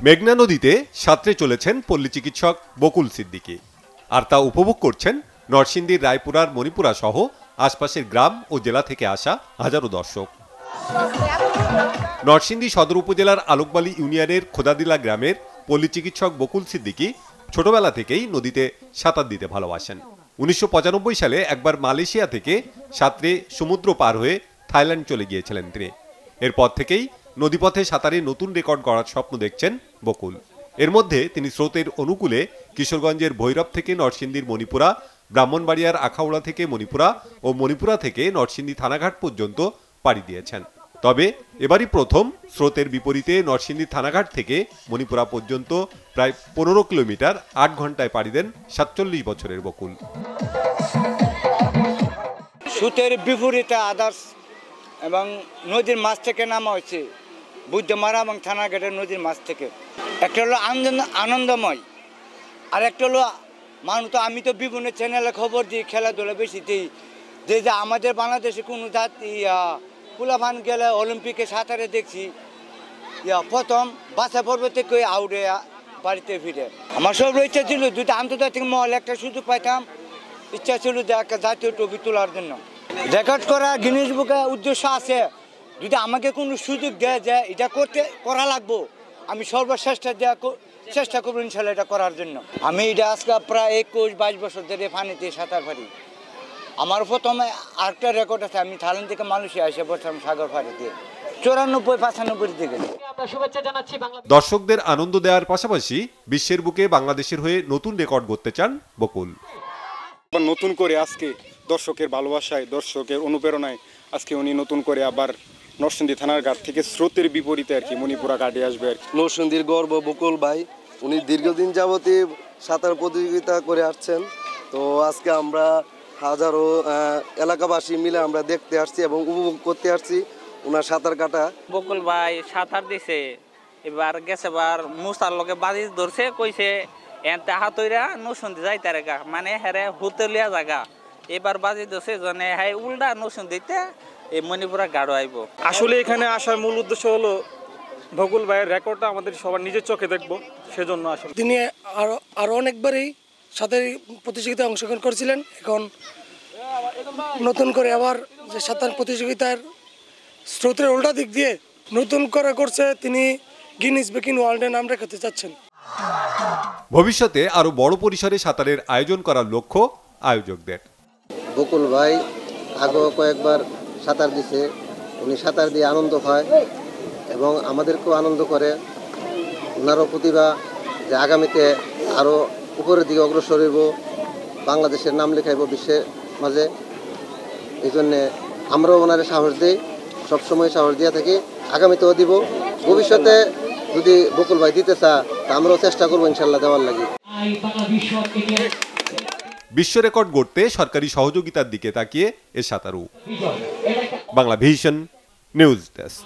মেঘনা নদীতে সাঁতরে চলেছেন পল্লী চিকিৎসক বকুল সিদ্দিকী, আর তা উপভোগ করছেন নরসিংদীর রায়পুরার মণিপুরা সহ আশপাশের গ্রাম ও জেলা থেকে আসা হাজারো দর্শক। নরসিংদী সদর উপজেলার আলোকবালী ইউনিয়নের খোদাদিলা গ্রামের পল্লী চিকিৎসক বকুল সিদ্দিকী ছোটবেলা থেকেই নদীতে সাঁতার দিতে ভালোবাসেন। 1995 সালে একবার মালয়েশিয়া থেকে সাঁতরে সমুদ্র পার হয়ে থাইল্যান্ড চলে গিয়েছিলেন তিনি। এরপর থেকেই নদীপথে সাঁতারে নতুন রেকর্ড গড়ার স্বপ্ন দেখছেন বকুল। এর মধ্যে তিনি স্রোতের অনুকূলে কিশোরগঞ্জের ভৈরব থেকে নরসিংদীর মণিপুরা, ব্রাহ্মণবাড়িয়ার আখাউড়া থেকে মণিপুরা ও মণিপুরা থেকে নরসিংদী থানাঘাট পর্যন্ত পাড়ি দিয়েছেন। তবে এবারই প্রথম স্রোতের বিপরীতে নরসিংদী থানাঘাট থেকে মণিপুরা পর্যন্ত প্রায় 15 কিলোমিটার 8 ঘন্টায় পাড়ি দেন 47 বছরের বকুল। স্রোতের বিপরীতে আদার্স এবং নদীর মাছ থেকে নামা হয়েছে বুদ্ধমারা এবং থানাঘাটের নদীর মাছ থেকে। একটা হলো আনন্দময়, আর একটা হলো মানুষ তো আমি তো বিভিন্ন চ্যানেলে খবর দিই, খেলাধুলা বেশি দিই, যে আমাদের বাংলাদেশে কোনো জাতি পোলাপান গেলে অলিম্পিকে সাঁতারে দেখছি প্রথম বাসা পর্ব থেকে আউটে বাড়িতে ফিরে। আমার সব ইচ্ছা ছিল যদি আন্তর্জাতিক মহলে একটা সুযোগ পাইতাম, ইচ্ছা ছিল যে একটা জাতীয় ট্রফি তোলার জন্য। রেকর্ড করা গিনেস বুকে উদ্দেশ্য আছে, যদি আমাকে কোনো সুযোগ দেয় যে এটা করা লাগবো, আমি চেষ্টা করবো ইনশাল্লাহ এটা করার জন্য। আমি এটা আজকে প্রায় 21-22 বছর ধরে পানিতে সাঁতার পারি। আমার প্রথমে আরেকটা রেকর্ড আছে, আমি থাইল্যান্ড থেকে মালয়েশিয়া এসে প্রথম সাগর পাড়িতে 94-95 দিকে। দর্শকদের আনন্দ দেওয়ার পাশাপাশি বিশ্বের বুকে বাংলাদেশের হয়ে নতুন রেকর্ড গড়তে চান বকুল। নতুন করে আজকে দর্শকের ভালোবাসায়, দর্শকের অনুপ্রেরণায় আজকে উনি নতুন করে আবার নরসিংদী থানার ঘাট থেকে স্রোতের বিপরীতে আর কি মণিপুরা ঘাটে আসবে আর কি। নরসিংদীর গর্ব বকুল ভাই, উনি দীর্ঘদিন যাবতই সাঁতার প্রতিযোগিতা করে আসছেন। তো আজকে আমরা হাজারো এলাকাবাসী মিলে আমরা দেখতে আসছি এবং উপভোগ করতে আসছি ওনার সাঁতার কাটা। বকুল ভাই সাঁতার দিছে, এবার গেছে বার মুসার লোকে বাজি ধরছে, কইছে এনতে হাতইরা নরসিংদী যাইতে রেগা, মানে হেরে হোটেলিয়া জায়গা। এবার বাজি ধরছে জনে হাই উল্টা নরসিংদীতে এই মণিপুরা গাড়ো আইব। আসলে এখানে আসার মূল উদ্দেশ্য হলো বকুল ভাইয়ের রেকর্ডটা আমাদের সবার নিজের চোখে দেখবো, সেজন্য আসলে তিনি আরো অনেকবারই সাঁতার প্রতিযোগিতায় অংশগ্রহণ করেছিলেন। এখন নতুন করে আবার যে সাঁতার প্রতিযোগিতার স্রোতের উল্টা দিক দিয়ে নতুন করে করছে, তিনি গিনেস বুক ওয়ার্ল্ডে নাম রেখাতে চাচ্ছেন। ভবিষ্যতে আরো বড় পরিসরে সাঁতারের আয়োজন করার লক্ষ্য আয়োজকদের। বকুল ভাই আগেও কয়েকবার সাঁতার দিছে, উনি সাঁতার দিয়ে আনন্দ পায় এবং আমাদেরকেও আনন্দ করে। ওনারও প্রতিভা যে আগামীতে আরও উপরের দিকে অগ্রসর হইব, বাংলাদেশের নাম লেখাইব বিশ্বের মাঝে। এই জন্যে আমরাও ওনারে সাহস দিই, সবসময় সাহস দিয়ে থাকি, আগামীতেও দিব। ভবিষ্যতে যদি বকুল ভাই দিতে চা, তা আমরাও চেষ্টা করবো ইনশাল্লাহ দেওয়ার লাগে। বিশ্ব রেকর্ড গড়তে সরকারি সহযোগিতার দিকে তাকিয়ে এ সাঁতারু। Bangla vision news desk.